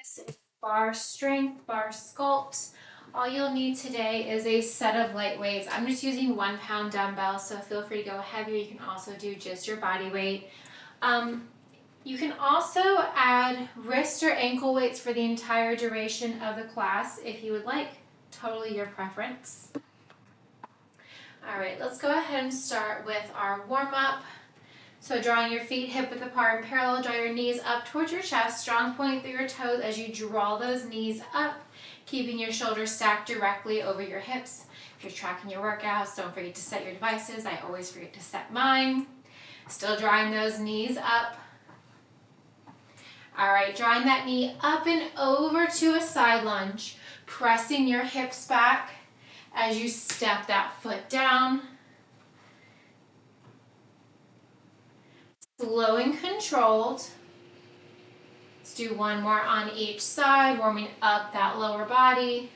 This is Barre Strength, Barre Sculpt. All you'll need today is a set of light weights. I'm just using 1 pound dumbbells, so feel free to go heavier. You can also do just your body weight. You can also add wrist or ankle weights for the entire duration of the class if you would like. Totally your preference. All right, let's go ahead and start with our warm-up. So drawing your feet hip width apart and parallel, draw your knees up towards your chest, strong point through your toes as you draw those knees up, keeping your shoulders stacked directly over your hips. If you're tracking your workouts, don't forget to set your devices. I always forget to set mine. Still drawing those knees up. All right, drawing that knee up and over to a side lunge, pressing your hips back as you step that foot down. Slow and controlled. Let's do one more on each side, warming up that lower body.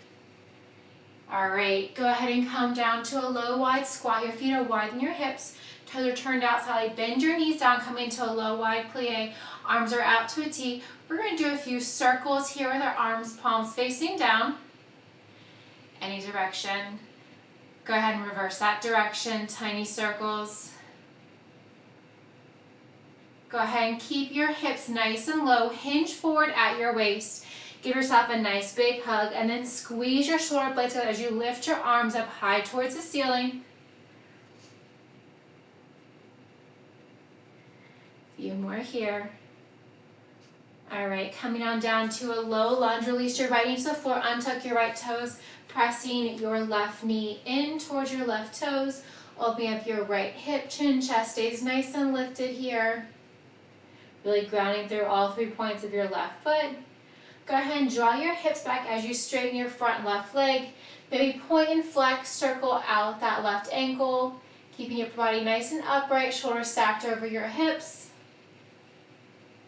All right, go ahead and come down to a low wide squat. Your feet are wide than your hips. Toes are turned out slightly. Bend your knees down, come into a low wide plie. Arms are out to a T. We're going to do a few circles here with our arms, palms facing down. Any direction. Go ahead and reverse that direction, tiny circles. Go ahead and keep your hips nice and low. Hinge forward at your waist. Give yourself a nice big hug and then squeeze your shoulder blades together as you lift your arms up high towards the ceiling. A few more here. All right, coming on down to a low lunge. Release your right knee to the floor. Untuck your right toes. Pressing your left knee in towards your left toes. Opening up your right hip. Chin, chest stays nice and lifted here. Really grounding through all 3 points of your left foot. Go ahead and draw your hips back as you straighten your front left leg. Maybe point and flex, circle out that left ankle. Keeping your body nice and upright, shoulders stacked over your hips.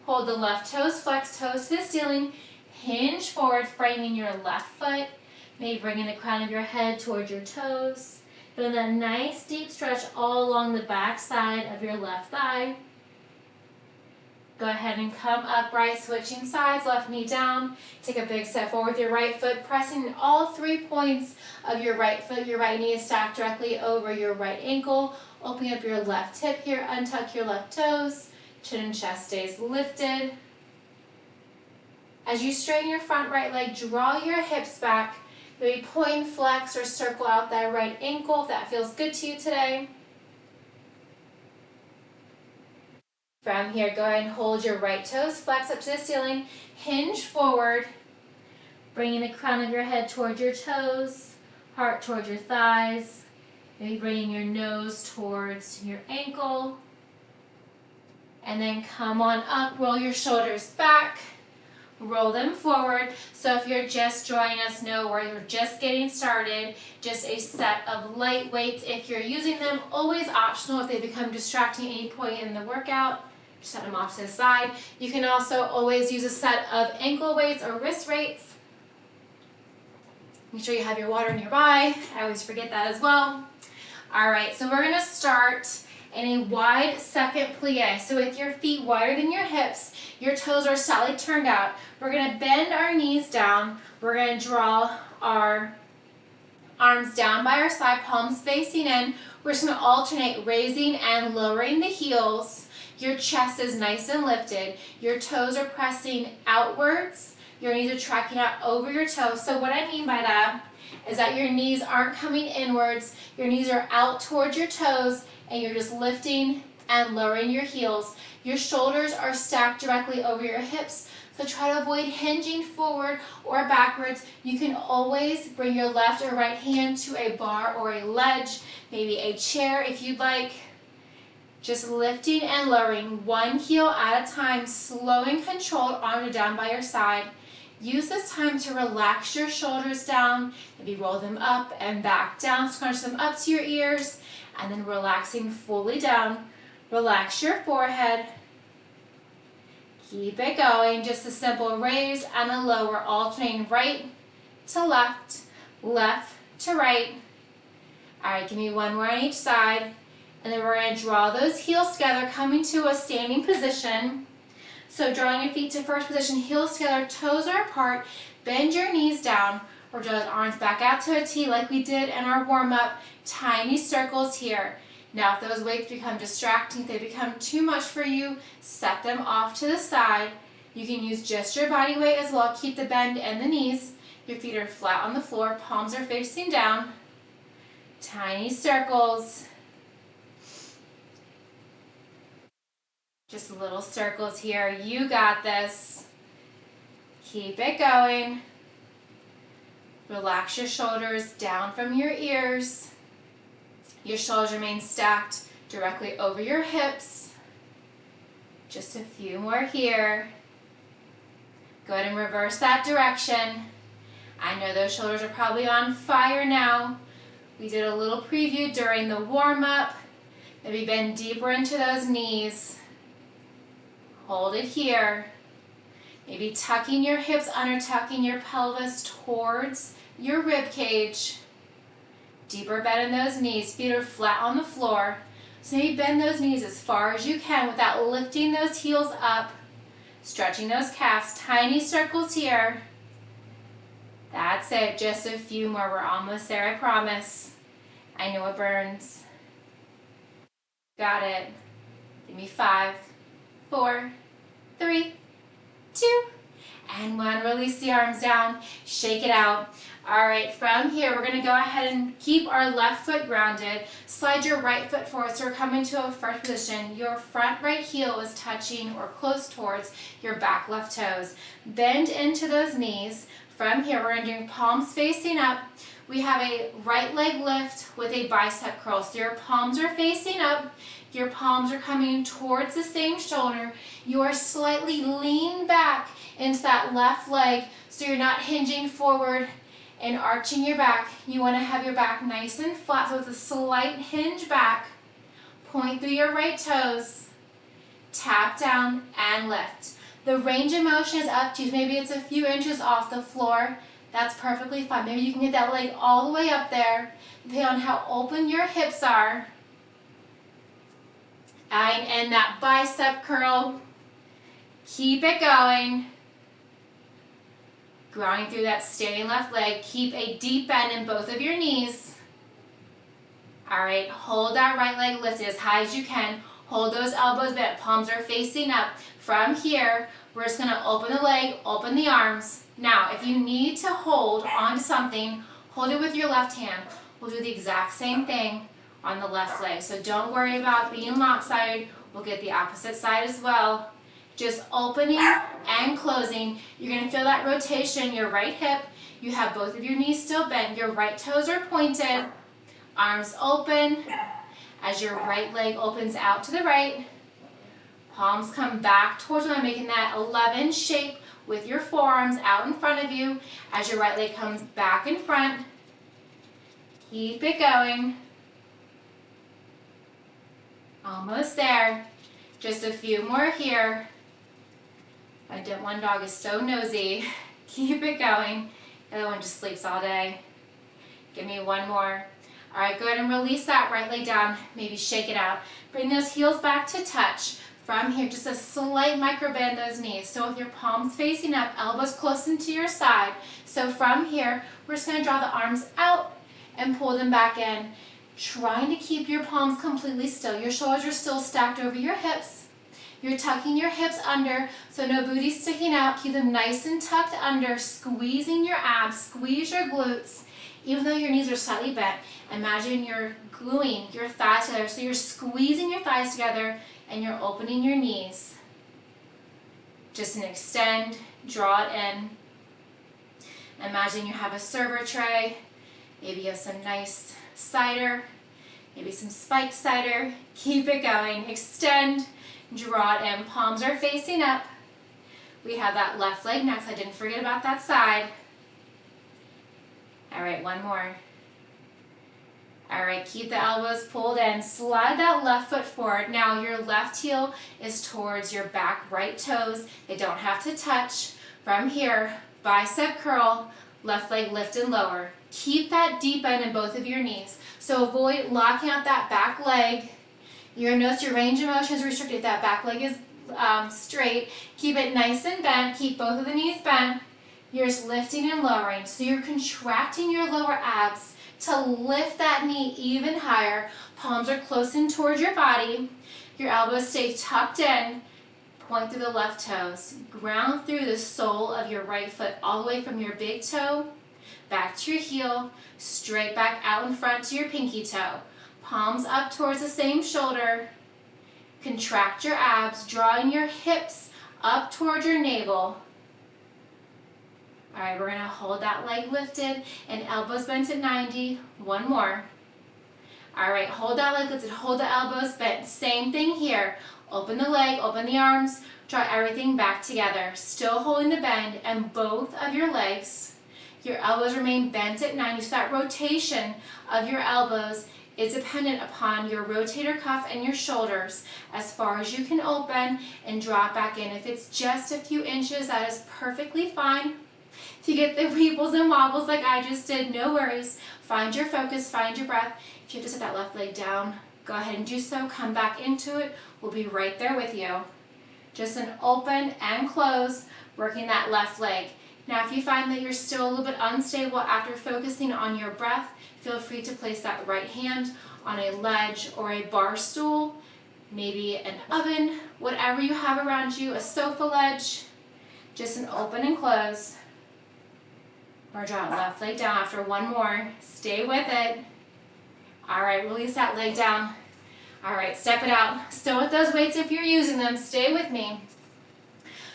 Hold the left toes, flex toes to the ceiling. Hinge forward, framing your left foot. Maybe bringing the crown of your head towards your toes. Doing that nice deep stretch all along the back side of your left thigh. Go ahead and come upright, switching sides, left knee down. Take a big step forward with your right foot, pressing all 3 points of your right foot. Your right knee is stacked directly over your right ankle. Opening up your left hip here, untuck your left toes. Chin and chest stays lifted. As you straighten your front right leg, draw your hips back. Maybe point, flex, or circle out that right ankle if that feels good to you today. From here, go ahead and hold your right toes, flex up to the ceiling, hinge forward, bringing the crown of your head towards your toes, heart towards your thighs, maybe bringing your nose towards your ankle, and then come on up, roll your shoulders back, roll them forward. So if you're just joining us, know we're just getting started, just a set of light weights. If you're using them, always optional if they become distracting at any point in the workout. Set them off to the side. You can also always use a set of ankle weights or wrist weights. Make sure you have your water nearby. I always forget that as well. All right, so we're going to start in a wide second plie. So with your feet wider than your hips, your toes are slightly turned out. We're going to bend our knees down. We're going to draw our arms down by our side, palms facing in. We're just going to alternate raising and lowering the heels. Your chest is nice and lifted. Your toes are pressing outwards. Your knees are tracking out over your toes. So what I mean by that is that your knees aren't coming inwards. Your knees are out towards your toes, and you're just lifting and lowering your heels. Your shoulders are stacked directly over your hips. So try to avoid hinging forward or backwards. You can always bring your left or right hand to a bar or a ledge, maybe a chair if you'd like. Just lifting and lowering one heel at a time, slow and controlled, arms are down by your side. Use this time to relax your shoulders down, maybe roll them up and back down, scrunch them up to your ears, and then relaxing fully down. Relax your forehead. Keep it going, just a simple raise and a lower, alternating right to left, left to right. All right, give me one more on each side. And then we're going to draw those heels together, coming to a standing position. So drawing your feet to first position, heels together, toes are apart, bend your knees down, or draw those arms back out to a T like we did in our warm-up. Tiny circles here. Now if those weights become distracting, if they become too much for you, set them off to the side. You can use just your body weight as well. Keep the bend in the knees. Your feet are flat on the floor, palms are facing down. Tiny circles. Just little circles here. You got this. Keep it going. Relax your shoulders down from your ears. Your shoulders remain stacked directly over your hips. Just a few more here. Go ahead and reverse that direction. I know those shoulders are probably on fire now. We did a little preview during the warm-up. Maybe bend deeper into those knees. Hold it here. Maybe tucking your hips under, tucking your pelvis towards your rib cage. Deeper bend in those knees. Feet are flat on the floor. So maybe bend those knees as far as you can without lifting those heels up. Stretching those calves. Tiny circles here. That's it. Just a few more. We're almost there, I promise. I know it burns. Got it. Give me 5, 4, 3, 2, and 1. Release the arms down. Shake it out. All right, from here, we're going to go ahead and keep our left foot grounded. Slide your right foot forward, so we're coming to a first position. Your front right heel is touching or close towards your back left toes. Bend into those knees. From here, we're going to do palms facing up. We have a right leg lift with a bicep curl. So your palms are facing up. Your palms are coming towards the same shoulder. You are slightly lean back into that left leg so you're not hinging forward and arching your back. You want to have your back nice and flat, so it's a slight hinge back. Point through your right toes. Tap down and lift. The range of motion is up to you. Maybe it's a few inches off the floor. That's perfectly fine. Maybe you can get that leg all the way up there, depending on how open your hips are. And that bicep curl. Keep it going. Grounding through that standing left leg. Keep a deep bend in both of your knees. All right, hold that right leg lifted as high as you can. Hold those elbows bent, palms are facing up. From here, we're just gonna open the leg, open the arms. Now, if you need to hold onto something, hold it with your left hand. We'll do the exact same thing on the left leg. So don't worry about being lopsided. We'll get the opposite side as well. Just opening and closing. You're gonna feel that rotation in your right hip. You have both of your knees still bent. Your right toes are pointed. Arms open as your right leg opens out to the right. Palms come back towards one, making that 11 shape with your forearms out in front of you as your right leg comes back in front. Keep it going. Almost there. Just a few more here. One dog is so nosy. Keep it going. The other one just sleeps all day. Give me one more. All right, go ahead and release that right leg down. Maybe shake it out. Bring those heels back to touch. From here, just a slight micro bend those knees. So with your palms facing up, elbows close into your side. So from here, we're just gonna draw the arms out and pull them back in. Trying to keep your palms completely still. Your shoulders are still stacked over your hips. You're tucking your hips under, so no booty sticking out. Keep them nice and tucked under, squeezing your abs, squeeze your glutes. Even though your knees are slightly bent, imagine you're gluing your thighs together. So you're squeezing your thighs together and you're opening your knees. Just an extend, draw it in. Imagine you have a server tray. Maybe you have some nice cider, maybe some spiked cider. Keep it going. Extend, draw it in. Palms are facing up. We have that left leg next. I didn't forget about that side. All right, one more. All right, keep the elbows pulled in. Slide that left foot forward. Now your left heel is towards your back right toes. They don't have to touch. From here, bicep curl, left leg lift and lower. Keep that deep bend in both of your knees. So avoid locking out that back leg. You're gonna notice your range of motion is restricted if that back leg is straight. Keep it nice and bent. Keep both of the knees bent. You're just lifting and lowering. So you're contracting your lower abs to lift that knee even higher. Palms are close in towards your body. Your elbows stay tucked in. Point through the left toes. Ground through the sole of your right foot all the way from your big toe back to your heel, straight back out in front to your pinky toe. Palms up towards the same shoulder. Contract your abs, drawing your hips up towards your navel. All right, we're gonna hold that leg lifted and elbows bent at 90. One more. All right, hold that leg lifted, hold the elbows bent. Same thing here. Open the leg, open the arms, draw everything back together. Still holding the bend and both of your legs. Your elbows remain bent at 90, so that rotation of your elbows is dependent upon your rotator cuff and your shoulders as far as you can open and drop back in. If it's just a few inches, that is perfectly fine. If you get the weebles and wobbles like I just did, no worries. Find your focus, find your breath. If you have to set that left leg down, go ahead and do so. Come back into it. We'll be right there with you. Just an open and close, working that left leg. Now, if you find that you're still a little bit unstable after focusing on your breath, feel free to place that right hand on a ledge or a bar stool, maybe an oven, whatever you have around you, a sofa ledge. Just an open and close. Or draw that left leg down after one more. Stay with it. All right, release that leg down. All right, step it out. Still with those weights if you're using them. Stay with me.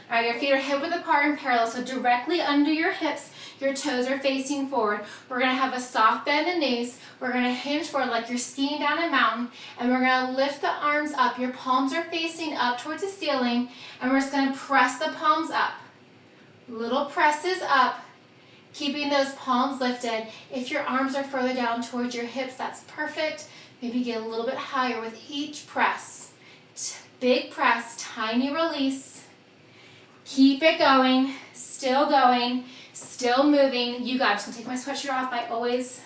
All right, your feet are hip width apart and parallel, so directly under your hips, your toes are facing forward. We're gonna have a soft bend in the knees. We're gonna hinge forward like you're skiing down a mountain, and we're gonna lift the arms up. Your palms are facing up towards the ceiling, and we're just gonna press the palms up. Little presses up, keeping those palms lifted. If your arms are further down towards your hips, that's perfect. Maybe get a little bit higher with each press. Big press, tiny release. Keep it going, still moving. You got it. I'm just gonna take my sweatshirt off. I always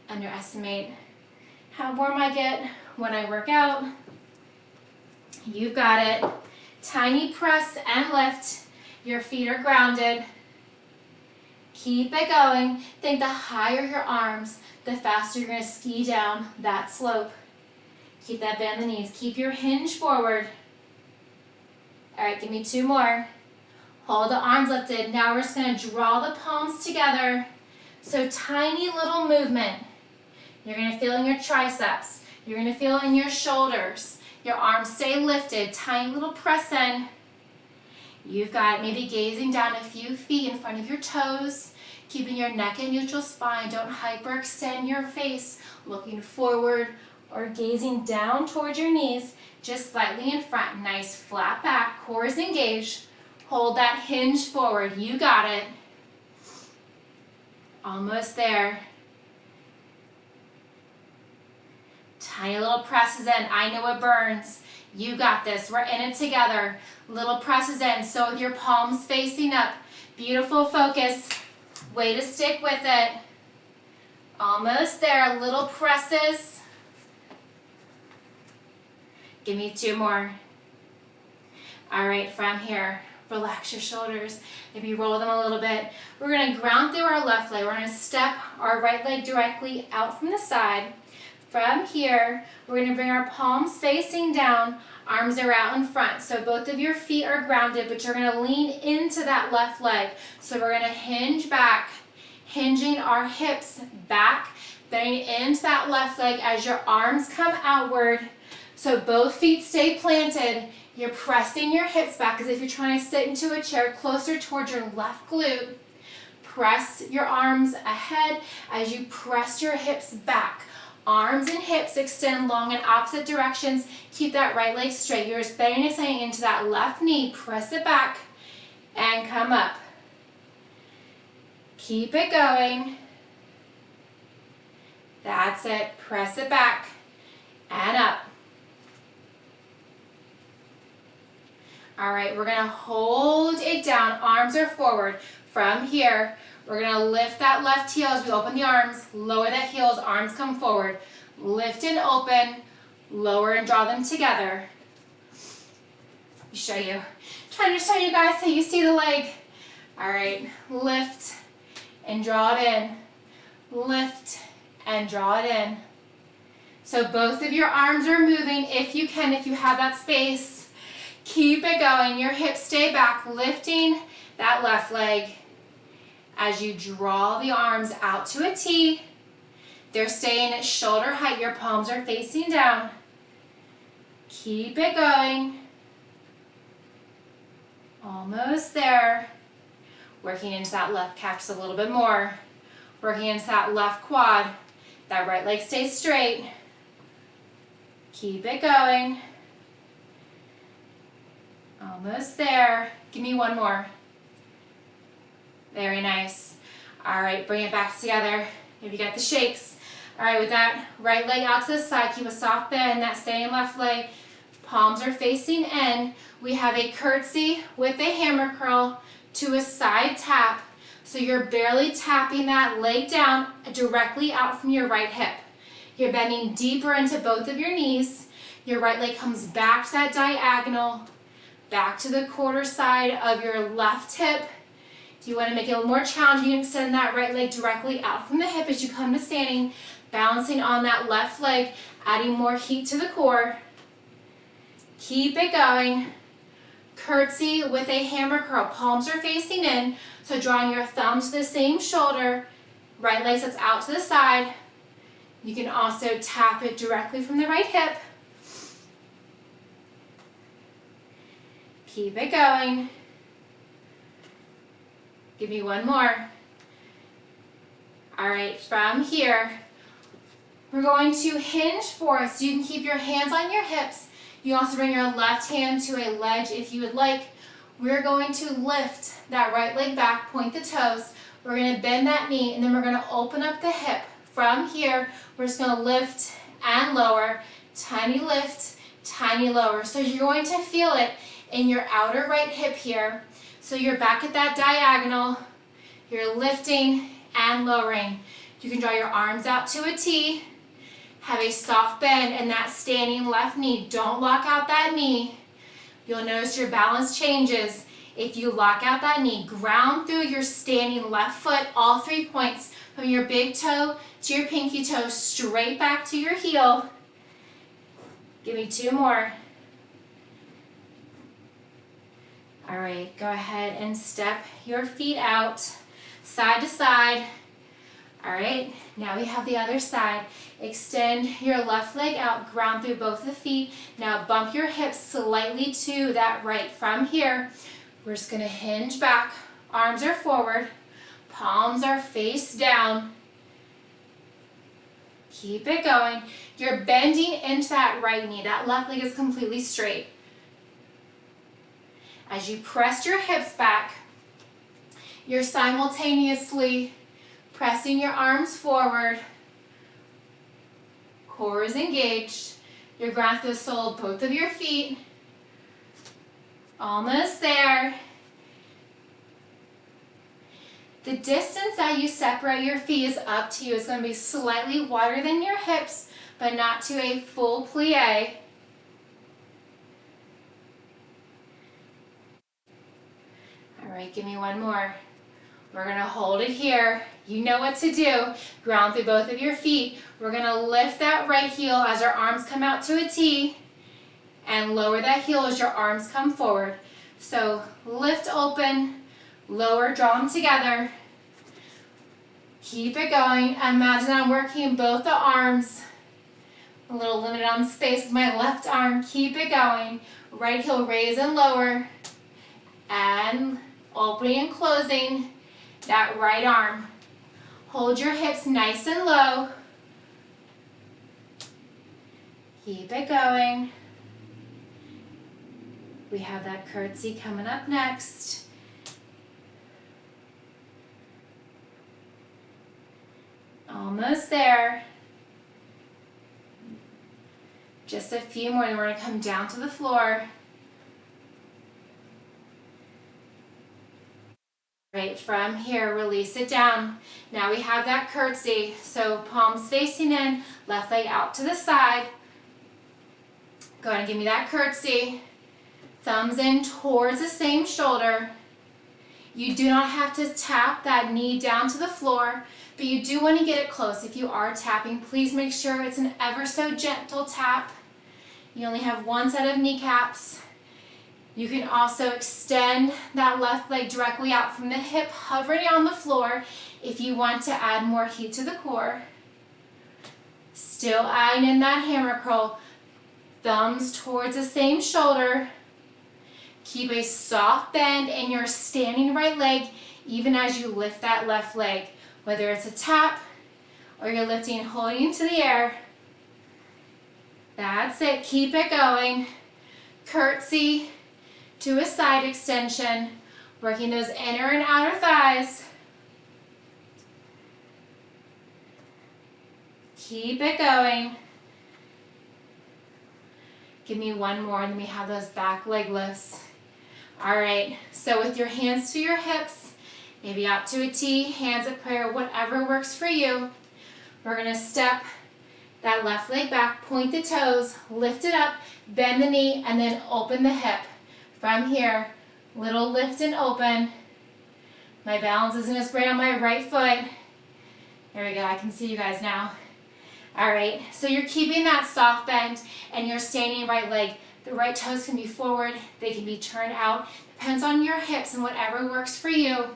underestimate how warm I get when I work out. You've got it. Tiny press and lift. Your feet are grounded. Keep it going. Think the higher your arms, the faster you're gonna ski down that slope. Keep that bend in the knees. Keep your hinge forward. All right, give me two more. Hold the arms lifted. Now we're just gonna draw the palms together. So tiny little movement. You're gonna feel in your triceps. You're gonna feel in your shoulders. Your arms stay lifted. Tiny little press in. You've got maybe gazing down a few feet in front of your toes, keeping your neck in neutral spine. Don't hyperextend your face, looking forward or gazing down towards your knees, just slightly in front. Nice flat back, core is engaged. Hold that hinge forward. You got it. Almost there. Tiny little presses in. I know it burns. You got this. We're in it together. Little presses in. So with your palms facing up. Beautiful focus. Way to stick with it. Almost there. Little presses. Give me two more. All right, from here, relax your shoulders. Maybe roll them a little bit. We're gonna ground through our left leg. We're gonna step our right leg directly out from the side. From here, we're gonna bring our palms facing down, arms are out in front. So both of your feet are grounded, but you're gonna lean into that left leg. So we're gonna hinge back, hinging our hips back, bending into that left leg as your arms come outward. So both feet stay planted. You're pressing your hips back as if you're trying to sit into a chair closer towards your left glute. Press your arms ahead as you press your hips back. Arms and hips extend long in opposite directions. Keep that right leg straight. You're just bending and saying into that left knee. Press it back and come up. Keep it going. That's it. Press it back and up. All right, we're gonna hold it down. Arms are forward. From here, we're gonna lift that left heel as we open the arms. Lower that heel as arms come forward. Lift and open. Lower and draw them together. show you. Trying to show you guys so you see the leg. All right, lift and draw it in. Lift and draw it in. So both of your arms are moving if you can, if you have that space. Keep it going. Your hips stay back, lifting that left leg. As you draw the arms out to a T, they're staying at shoulder height. Your palms are facing down. Keep it going. Almost there. Working into that left calf just a little bit more. Working into that left quad. That right leg stays straight. Keep it going. Almost there. Give me one more. Very nice. All right, bring it back together. Maybe get the shakes. All right, with that right leg out to the side, keep a soft bend. That staying left leg. Palms are facing in. We have a curtsy with a hammer curl to a side tap. So you're barely tapping that leg down directly out from your right hip. You're bending deeper into both of your knees. Your right leg comes back to that diagonal, back to the quarter side of your left hip. If you want to make it a little more challenging, you can extend that right leg directly out from the hip as you come to standing, balancing on that left leg, adding more heat to the core. Keep it going. Curtsy with a hammer curl. Palms are facing in, so drawing your thumbs to the same shoulder. Right leg sits out to the side. You can also tap it directly from the right hip. Keep it going. Give me one more. All right, from here, we're going to hinge forward, so you can keep your hands on your hips. You can also bring your left hand to a ledge if you would like. We're going to lift that right leg back, point the toes. We're going to bend that knee, and then we're going to open up the hip. From here, we're just going to lift and lower. Tiny lift, tiny lower. So you're going to feel it in your outer right hip here. So you're back at that diagonal. You're lifting and lowering. You can draw your arms out to a T. Have a soft bend in that standing left knee. Don't lock out that knee. You'll notice your balance changes if you lock out that knee. Ground through your standing left foot, all 3 points, from your big toe to your pinky toe, straight back to your heel. Give me 2 more. All right, go ahead and step your feet out, side to side. All right, now we have the other side. Extend your left leg out, ground through both the feet. Now bump your hips slightly to that right. From here, we're just gonna hinge back. Arms are forward, palms are face down. Keep it going. You're bending into that right knee. That left leg is completely straight. As you press your hips back, you're simultaneously pressing your arms forward. Core is engaged. You're grounded to the sole of both of your feet. Almost there. The distance that you separate your feet is up to you. It's going to be slightly wider than your hips, but not to a full plie. All right, give me one more. We're going to hold it here. You know what to do. Ground through both of your feet. We're going to lift that right heel as our arms come out to a T, and lower that heel as your arms come forward. So lift open, lower, draw them together. Keep it going. Imagine I'm working both the arms. A little limited on space with my left arm. Keep it going. Right heel raise and lower. And opening and closing that right arm. Hold your hips nice and low. Keep it going. We have that curtsy coming up next. Almost there. Just a few more, then we're going to come down to the floor. Right, from here, release it down. Now we have that curtsy. So palms facing in, left leg out to the side. Go ahead and give me that curtsy. Thumbs in towards the same shoulder. You do not have to tap that knee down to the floor, but you do want to get it close. If you are tapping, please make sure it's an ever so gentle tap. You only have one set of kneecaps. You can also extend that left leg directly out from the hip, hovering on the floor if you want to add more heat to the core. Still adding in that hammer curl. Thumbs towards the same shoulder. Keep a soft bend in your standing right leg even as you lift that left leg, whether it's a tap or you're lifting and holding to the air. That's it. Keep it going. Curtsy to a side extension, working those inner and outer thighs. Keep it going. Give me one more and then we have those back leg lifts. All right, so with your hands to your hips, maybe out to a T, hands at prayer, whatever works for you. We're gonna step that left leg back, point the toes, lift it up, bend the knee, and then open the hip. From here, little lift and open. My balance isn't as great on my right foot. There we go, I can see you guys now. All right, so you're keeping that soft bend and you're standing right leg. The right toes can be forward, they can be turned out. Depends on your hips and whatever works for you.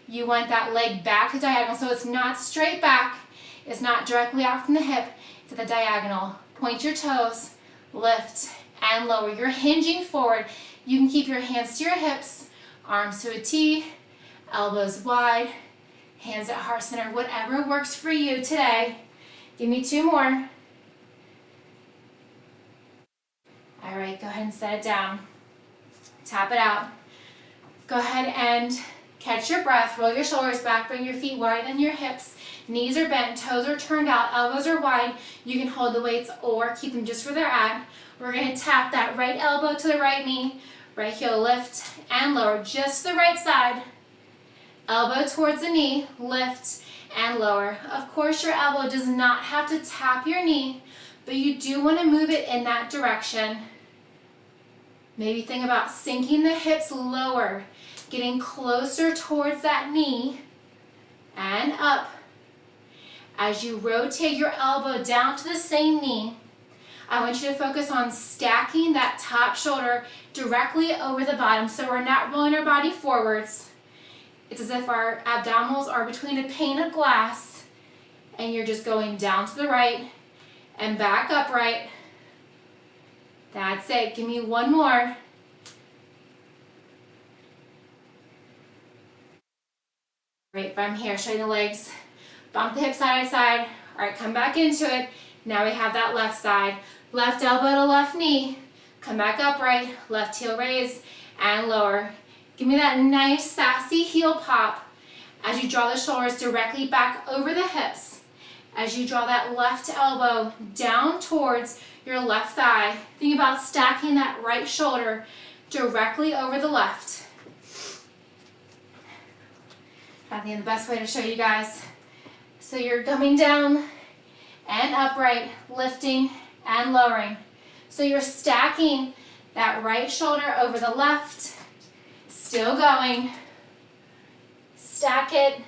You want that leg back to diagonal, so it's not straight back. It's not directly out from the hip. It's at the diagonal. Point your toes, lift and lower. You're hinging forward. You can keep your hands to your hips, arms to a T, elbows wide, hands at heart center, whatever works for you today. Give me two more. All right, go ahead and set it down. Tap it out. Go ahead and catch your breath. Roll your shoulders back, bring your feet wider than your hips. Knees are bent, toes are turned out, elbows are wide. You can hold the weights or keep them just where they're at. We're gonna tap that right elbow to the right knee, right heel lift and lower, just the right side. Elbow towards the knee, lift and lower. Of course, your elbow does not have to tap your knee, but you do want to move it in that direction. Maybe think about sinking the hips lower, getting closer towards that knee and up. As you rotate your elbow down to the same knee, I want you to focus on stacking that top shoulder directly over the bottom so we're not rolling our body forwards. It's as if our abdominals are between a pane of glass and you're just going down to the right and back upright. That's it. Give me one more. Right, from here, straighten the legs, bump the hips side to side. All right, come back into it. Now we have that left side. Left elbow to left knee. Come back upright, left heel raise and lower. Give me that nice sassy heel pop as you draw the shoulders directly back over the hips. As you draw that left elbow down towards your left thigh, think about stacking that right shoulder directly over the left. I think the best way to show you guys. So you're coming down and upright, lifting and lowering. So you're stacking that right shoulder over the left, still going. Stack it,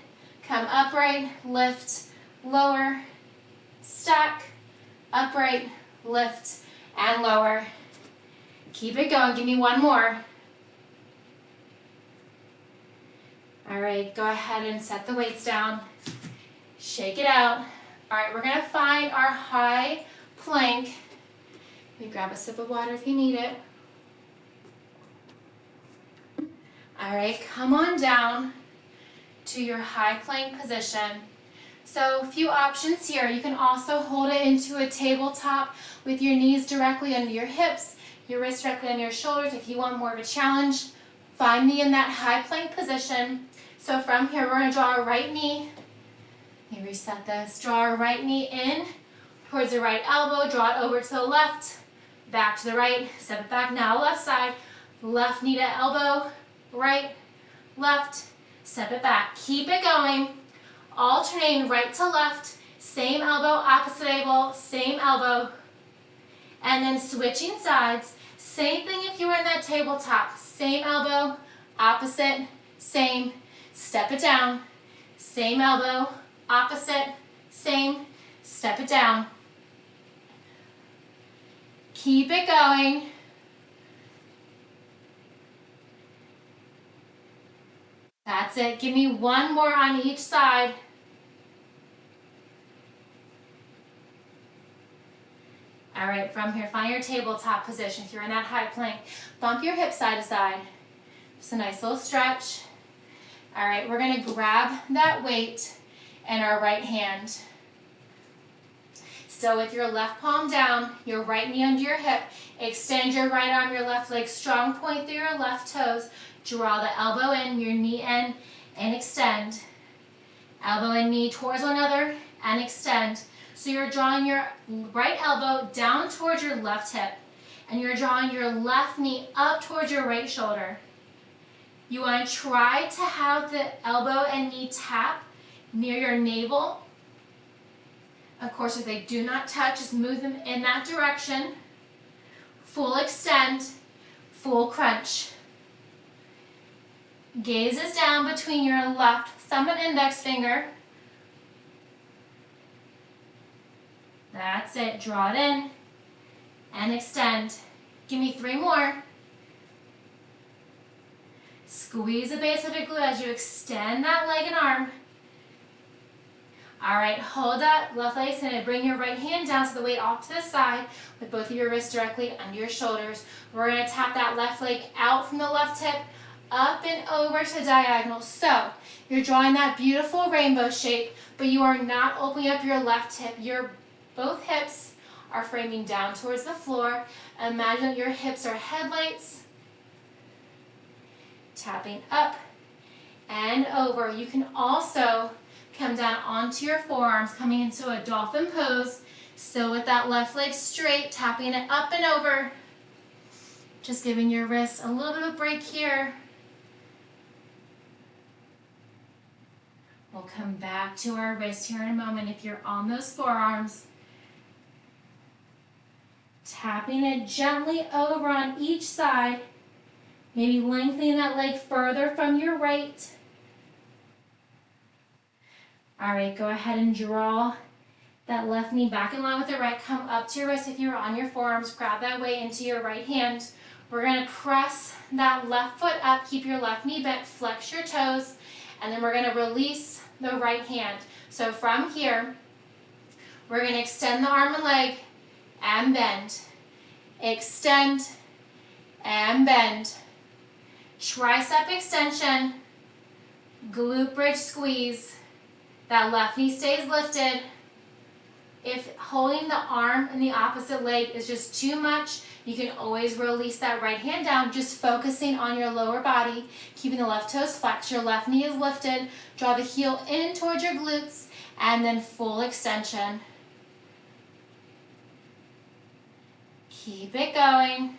come upright, lift, lower, stack, upright, lift, and lower. Keep it going, give me one more. All right, go ahead and set the weights down. Shake it out. All right, we're gonna find our high plank. You grab a sip of water if you need it. All right, come on down to your high plank position. So a few options here. You can also hold it into a tabletop with your knees directly under your hips, your wrists directly under your shoulders. If you want more of a challenge, find me in that high plank position. So from here, we're gonna draw our right knee. Let me reset this. Draw our right knee in towards the right elbow, draw it over to the left, back to the right, step it back. Now left side, left knee to elbow, right, left, step it back. Keep it going. Alternating right to left, same elbow, opposite elbow, same elbow. And then switching sides, Same thing if you were in that tabletop. Same elbow, opposite, same, step it down. Same elbow, opposite, same, step it down. Keep it going. That's it. Give me one more on each side. All right, from here, find your tabletop position. If you're in that high plank, bump your hips side to side. Just a nice little stretch. All right, we're gonna grab that weight in our right hand. Still with your left palm down, your right knee under your hip. Extend your right arm, your left leg, strong point through your left toes. Draw the elbow in, your knee in, and extend. Elbow and knee towards one another, and extend. So you're drawing your right elbow down towards your left hip, and you're drawing your left knee up towards your right shoulder. You want to try to have the elbow and knee tap near your navel. Of course, if they do not touch, just move them in that direction. Full extend, full crunch. Gaze is down between your left thumb and index finger. That's it. Draw it in and extend. Give me 3 more. Squeeze the base of your glute as you extend that leg and arm. All right, hold that left leg extended. Bring your right hand down so the weight off to the side with both of your wrists directly under your shoulders. We're going to tap that left leg out from the left hip, up and over to diagonal. So you're drawing that beautiful rainbow shape, but you are not opening up your left hip. Your both hips are framing down towards the floor. Imagine that your hips are headlights. Tapping up and over. You can also come down onto your forearms, coming into a dolphin pose. Still with that left leg straight, tapping it up and over. Just giving your wrists a little bit of a break here. We'll come back to our wrist here in a moment if you're on those forearms. Tapping it gently over on each side. Maybe lengthening that leg further from your right. All right, go ahead and draw that left knee back in line with the right. Come up to your wrist if you're on your forearms. Grab that weight into your right hand. We're going to press that left foot up. Keep your left knee bent. Flex your toes. And then we're going to release the right hand. So from here, we're going to extend the arm and leg and bend. Extend and bend. Tricep extension. Glute bridge squeeze. That left knee stays lifted. If holding the arm and the opposite leg is just too much, you can always release that right hand down, just focusing on your lower body, keeping the left toes flexed, your left knee is lifted, draw the heel in towards your glutes, and then full extension. Keep it going.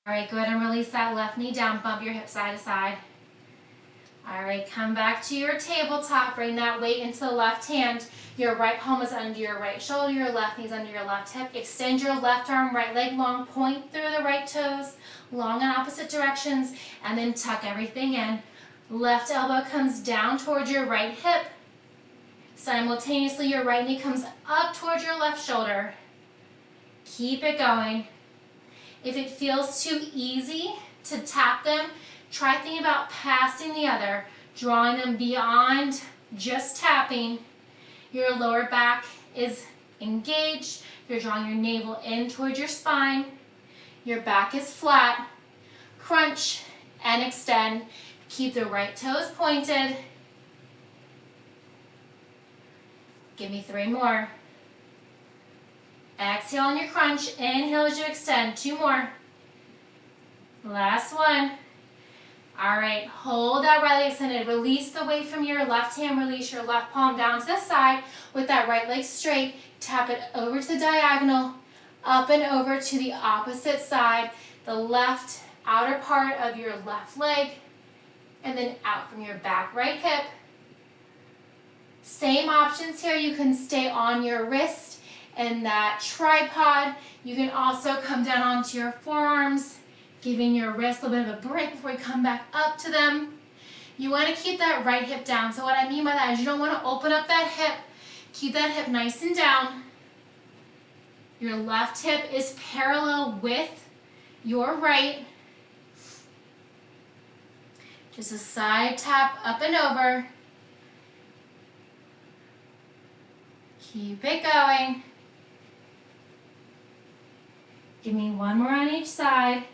All right, go ahead and release that left knee down, bump your hip side to side. All right, come back to your tabletop, bring that weight into the left hand. Your right palm is under your right shoulder, your left knee is under your left hip. Extend your left arm, right leg long, point through the right toes, long in opposite directions, and then tuck everything in. Left elbow comes down towards your right hip. Simultaneously, your right knee comes up towards your left shoulder. Keep it going. If it feels too easy to tap them, try thinking about passing the other, drawing them beyond just tapping. Your lower back is engaged. You're drawing your navel in towards your spine. Your back is flat. Crunch and extend. Keep the right toes pointed. Give me 3 more. Exhale on your crunch. Inhale as you extend. 2 more. Last one. All right, hold that right leg extended. Release the weight from your left hand. Release your left palm down to the side with that right leg straight. Tap it over to the diagonal, up and over to the opposite side, the left outer part of your left leg, and then out from your back right hip. Same options here. You can stay on your wrist and that tripod. You can also come down onto your forearms, giving your wrist a little bit of a break before you come back up to them. You want to keep that right hip down. So what I mean by that is you don't want to open up that hip. Keep that hip nice and down. Your left hip is parallel with your right. Just a side tap up and over. Keep it going. Give me one more on each side.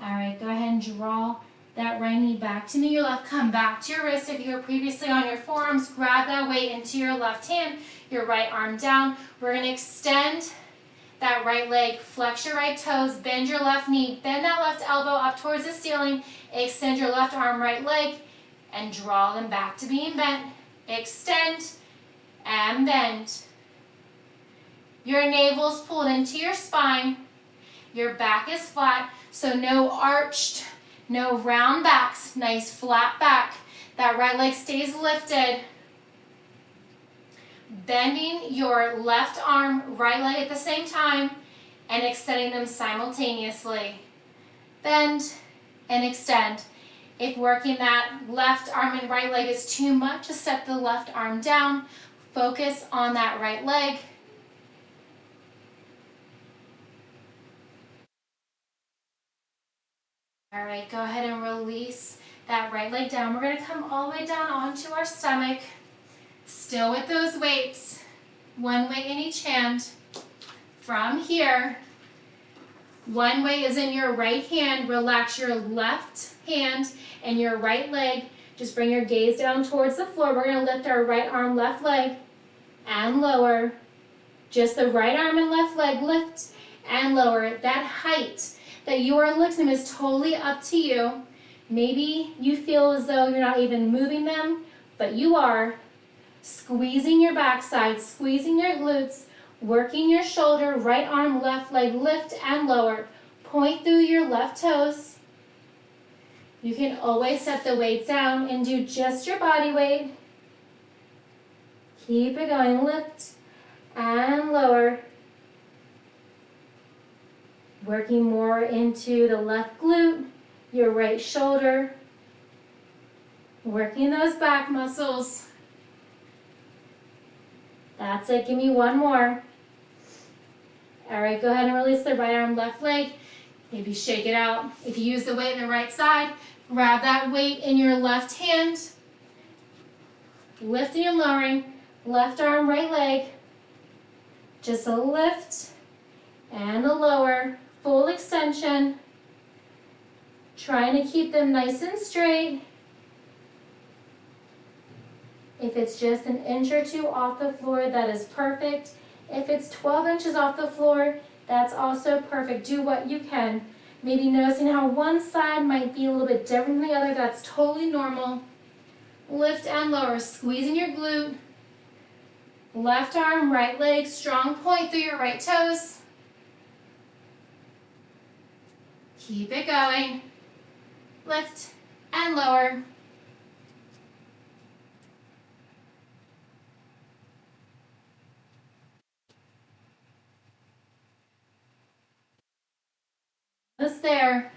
All right, go ahead and draw that right knee back to me. Your left, come back to your wrist. If you were previously on your forearms, grab that weight into your left hand, your right arm down. We're gonna extend that right leg, flex your right toes, bend your left knee, bend that left elbow up towards the ceiling, extend your left arm, right leg, and draw them back to being bent. Extend and bend. Your navel's pulled into your spine. Your back is flat, so no arched, no round backs, nice flat back. That right leg stays lifted. Bending your left arm, right leg at the same time, and extending them simultaneously. Bend and extend. If working that left arm and right leg is too much, just set the left arm down. Focus on that right leg. All right, go ahead and release that right leg down. We're going to come all the way down onto our stomach. Still with those weights. One weight in each hand. From here, one weight is in your right hand. Relax your left hand and your right leg. Just bring your gaze down towards the floor. We're going to lift our right arm, left leg, and lower. Just the right arm and left leg lift and lower. That height that you are lifting is totally up to you. Maybe you feel as though you're not even moving them, but you are. Squeezing your backside, squeezing your glutes, working your shoulder, right arm, left leg, lift and lower. Point through your left toes. You can always set the weights down and do just your body weight. Keep it going, lift and lower. Working more into the left glute, your right shoulder. Working those back muscles. That's it, give me one more. All right, go ahead and release the right arm, left leg. Maybe shake it out. If you use the weight on the right side, grab that weight in your left hand. Lifting and lowering, left arm, right leg. Just a lift and a lower, full extension. Trying to keep them nice and straight. If it's just an inch or two off the floor, that is perfect. If it's 12 inches off the floor, that's also perfect. Do what you can. Maybe noticing how one side might be a little bit different than the other, that's totally normal. Lift and lower, squeezing your glute. Left arm, right leg, strong point through your right toes. Keep it going. Lift and lower. Almost there.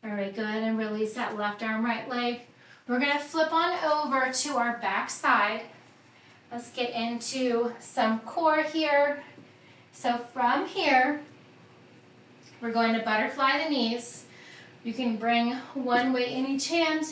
All right, go ahead and release that left arm, right leg. We're going to flip on over to our back side. Let's get into some core here. So from here, we're going to butterfly the knees. You can bring one weight in each hand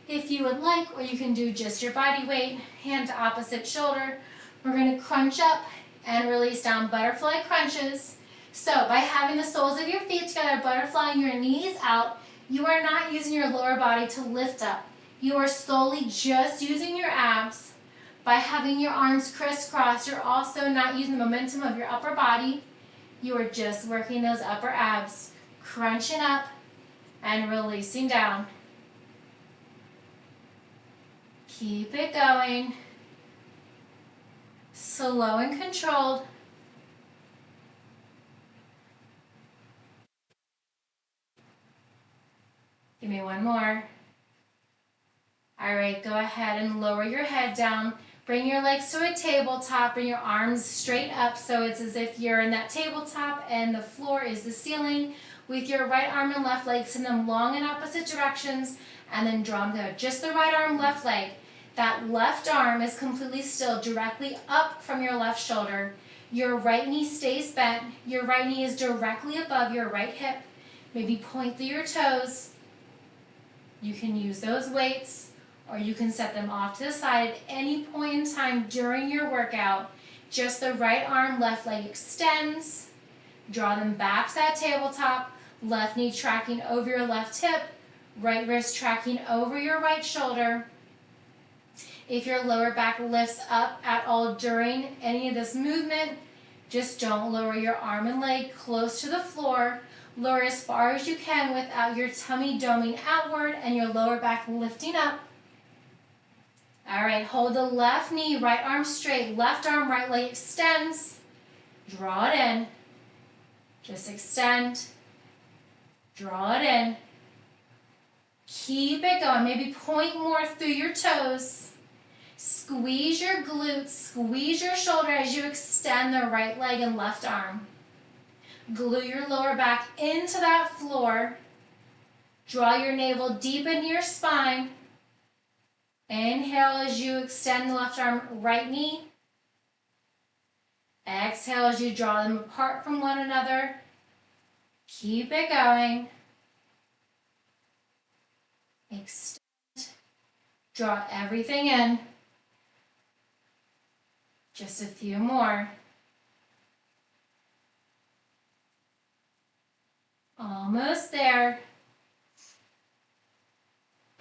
if you would like, or you can do just your body weight, hand to opposite shoulder. We're going to crunch up and release down, butterfly crunches. So by having the soles of your feet together, butterflying your knees out, you are not using your lower body to lift up. You are slowly just using your abs. By having your arms crisscross, you're also not using the momentum of your upper body. You are just working those upper abs, crunching up and releasing down. Keep it going. Slow and controlled. Give me one more. All right, go ahead and lower your head down. Bring your legs to a tabletop, bring your arms straight up so it's as if you're in that tabletop and the floor is the ceiling. With your right arm and left leg, send them long in opposite directions and then draw them together. Just the right arm, left leg. That left arm is completely still, directly up from your left shoulder. Your right knee stays bent. Your right knee is directly above your right hip. Maybe point through your toes. You can use those weights, or you can set them off to the side at any point in time during your workout. Just the right arm, left leg extends. Draw them back to that tabletop. Left knee tracking over your left hip. Right wrist tracking over your right shoulder. If your lower back lifts up at all during any of this movement, just don't lower your arm and leg close to the floor. Lower as far as you can without your tummy doming outward and your lower back lifting up. All right, hold the left knee, right arm straight, left arm, right leg extends. Draw it in. Just extend. Draw it in. Keep it going. Maybe point more through your toes. Squeeze your glutes, squeeze your shoulder as you extend the right leg and left arm. Glue your lower back into that floor. Draw your navel deep into your spine. Inhale as you extend the left arm, right knee. Exhale as you draw them apart from one another. Keep it going. Extend. Draw everything in. Just a few more. Almost there.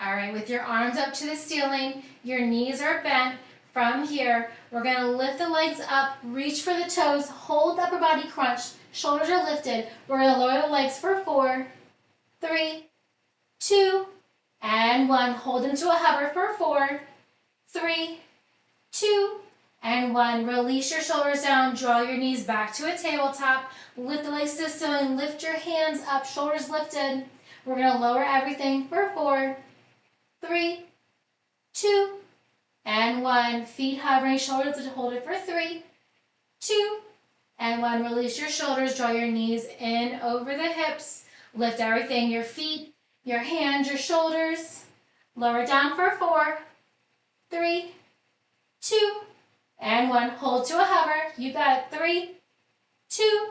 All right, with your arms up to the ceiling, your knees are bent. From here, we're going to lift the legs up, reach for the toes, hold the upper body crunch, shoulders are lifted. We're going to lower the legs for 4, 3, 2, and 1. Hold them to a hover for 4, 3, 2, and 1. Release your shoulders down, draw your knees back to a tabletop, lift the legs to the ceiling, lift your hands up, shoulders lifted. We're going to lower everything for 4, 3, 2, and 1. Feet hovering, shoulders lifted, hold it for 3, 2, and 1. Release your shoulders, draw your knees in over the hips, lift everything, your feet, your hands, your shoulders. Lower down for 4, 3, 2, and 1. Hold to a hover. You got it. 3, 2,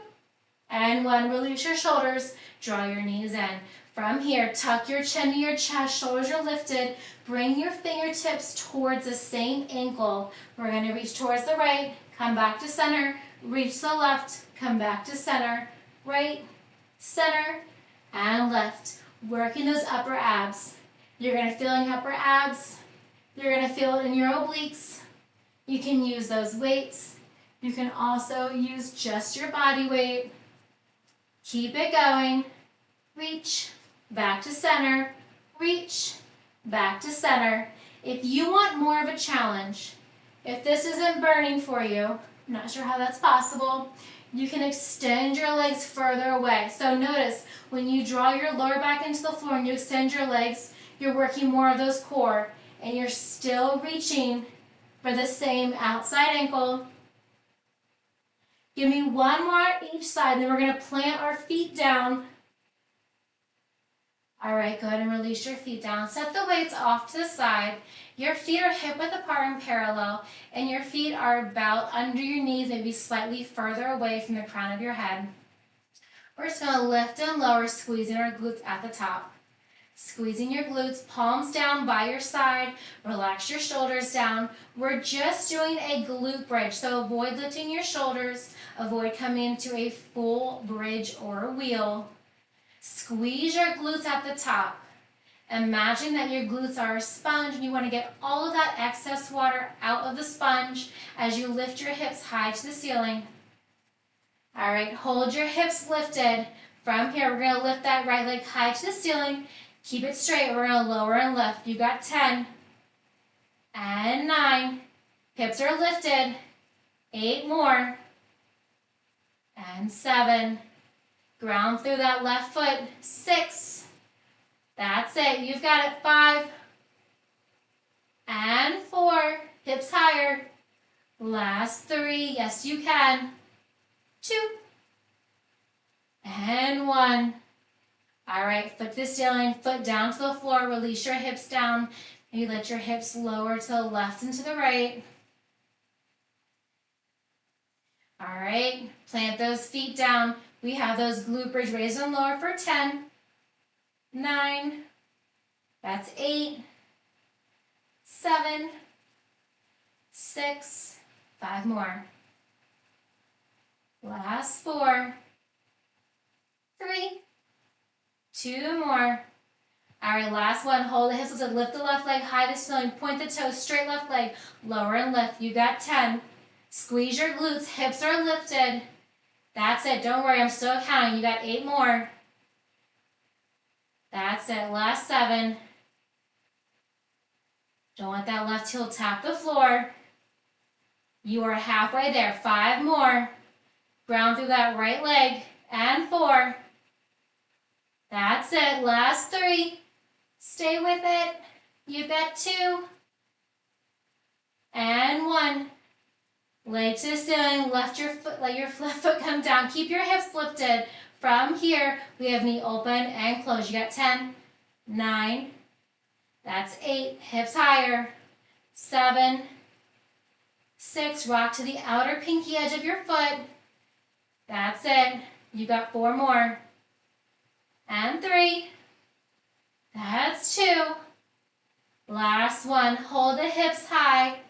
and 1. Release your shoulders. Draw your knees in. From here, tuck your chin to your chest. Shoulders are lifted. Bring your fingertips towards the same ankle. We're going to reach towards the right. Come back to center. Reach to the left. Come back to center. Right, center, and left. Working those upper abs. You're going to feel in your upper abs. You're going to feel it in your obliques. You can use those weights. You can also use just your body weight. Keep it going. Reach, back to center. Reach, back to center. If you want more of a challenge, if this isn't burning for you, I'm not sure how that's possible, you can extend your legs further away. So notice, when you draw your lower back into the floor and you extend your legs, you're working more of those core, and you're still reaching for the same outside ankle. Give me one more on each side, then we're going to plant our feet down. All right, go ahead and release your feet down. Set the weights off to the side. Your feet are hip-width apart and parallel, and your feet are about under your knees, maybe slightly further away from the crown of your head. We're just going to lift and lower, squeezing our glutes at the top. Squeezing your glutes, palms down by your side. Relax your shoulders down. We're just doing a glute bridge, so avoid lifting your shoulders. Avoid coming into a full bridge or a wheel. Squeeze your glutes at the top. Imagine that your glutes are a sponge and you want to get all of that excess water out of the sponge as you lift your hips high to the ceiling. All right, hold your hips lifted. From here, we're going to lift that right leg high to the ceiling. Keep it straight. We're going to lower and lift. You got 10 and 9. Hips are lifted. 8 more and 7. Ground through that left foot. 6 That's it. You've got it. 5 and 4. Hips higher. Last 3. Yes, you can. 2 and 1. All right, foot to the ceiling, foot down to the floor. Release your hips down. Maybe let your hips lower to the left and to the right. All right, plant those feet down. We have those glute bridge raise and lower for 10, 9, that's 8, 7, 6, 5 more. Last 4, 3, 2 more. All right, last one. Hold the hips lifted. Lift the left leg high to the ceiling. Point the toes. Straight left leg. Lower and lift. You got 10. Squeeze your glutes. Hips are lifted. That's it. Don't worry. I'm still counting. You got 8 more. That's it. Last 7. Don't let that left heel tap the floor. You are halfway there. 5 more. Ground through that right leg. And 4. That's it. Last 3. Stay with it. You've got 2. And 1. Leg to the ceiling. Let your left foot come down. Keep your hips lifted. From here, we have knee open and closed. You got 10, 9. That's 8. Hips higher. 7, 6. Rock to the outer pinky edge of your foot. That's it. You got 4 more. And 3. That's 2. Last one. Hold the hips high.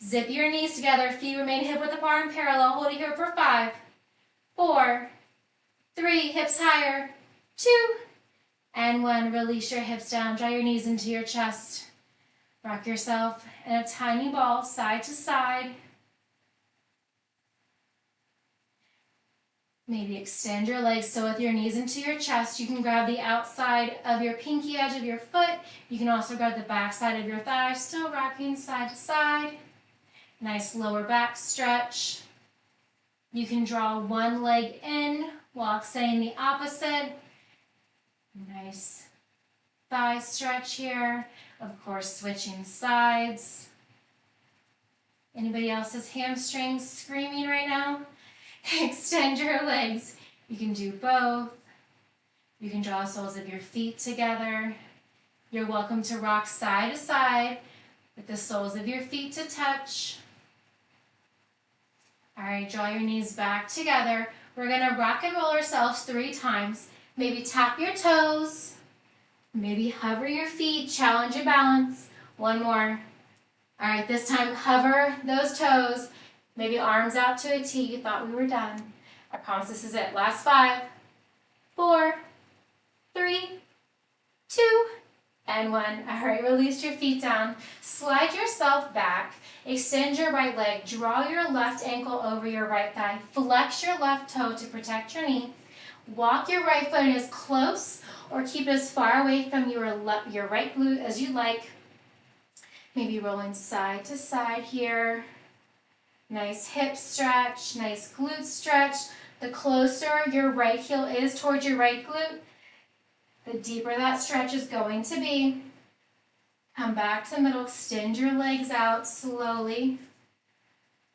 Zip your knees together. Feet remain hip width apart and parallel. Hold it here for 5, 4, 3. Hips higher. 2. And 1. Release your hips down. Draw your knees into your chest. Rock yourself in a tiny ball, side to side. Maybe extend your legs still with your knees into your chest. You can grab the outside of your pinky edge of your foot. You can also grab the back side of your thigh, still rocking side to side. Nice lower back stretch. You can draw one leg in while extending the opposite. Nice thigh stretch here. Of course, switching sides. Anybody else's hamstrings screaming right now? Extend your legs. You can do both. You can draw the soles of your feet together. You're welcome to rock side to side with the soles of your feet to touch. All right, draw your knees back together. We're gonna rock and roll ourselves 3 times. Maybe tap your toes. Maybe hover your feet, challenge your balance. 1 more. All right, this time hover those toes. Maybe arms out to a T. You thought we were done. I promise this is it. Last 5, 4, 3, 2, and 1. All right, release your feet down. Slide yourself back. Extend your right leg. Draw your left ankle over your right thigh. Flex your left toe to protect your knee. Walk your right foot in as close or keep it as far away from your right glute as you like. Maybe rolling side to side here. Nice hip stretch, nice glute stretch. The closer your right heel is towards your right glute, the deeper that stretch is going to be. Come back to the middle, extend your legs out slowly.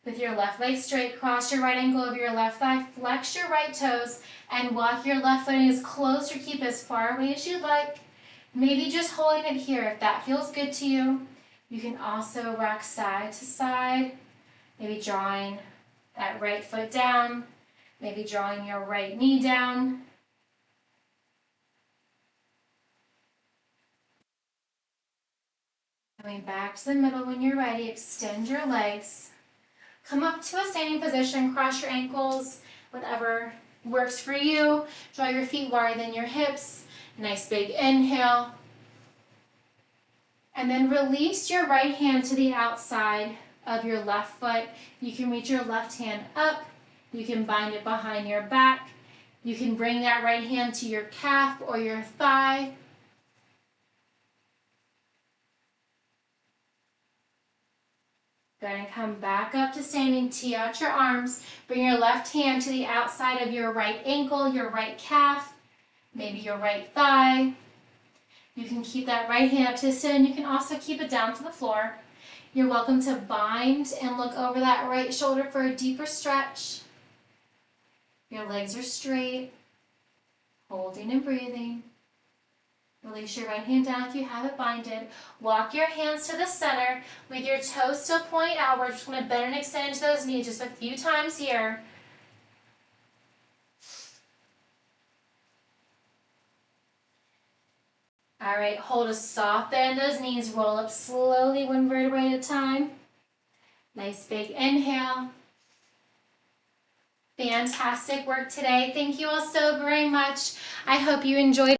With your left leg straight, cross your right ankle over your left thigh, flex your right toes, and walk your left foot in as close or keep as far away as you'd like. Maybe just holding it here if that feels good to you. You can also rock side to side. Maybe drawing that right foot down. Maybe drawing your right knee down. Coming back to the middle when you're ready, extend your legs. Come up to a standing position, cross your ankles, whatever works for you. Draw your feet wider than your hips. Nice big inhale. And then release your right hand to the outside of your left foot. You can reach your left hand up. You can bind it behind your back. You can bring that right hand to your calf or your thigh. Go ahead and come back up to standing. Tee out your arms. Bring your left hand to the outside of your right ankle, your right calf, maybe your right thigh. You can keep that right hand up to the ceiling. You can also keep it down to the floor. You're welcome to bind and look over that right shoulder for a deeper stretch. Your legs are straight, holding and breathing. Release your right hand down if you have it binded. Walk your hands to the center with your toes still pointing outward. Just want to bend and extend into those knees just a few times here. All right, hold a soft bend in those knees. Roll up slowly, one vertebrae at a time. Nice big inhale. Fantastic work today. Thank you all so very much. I hope you enjoyed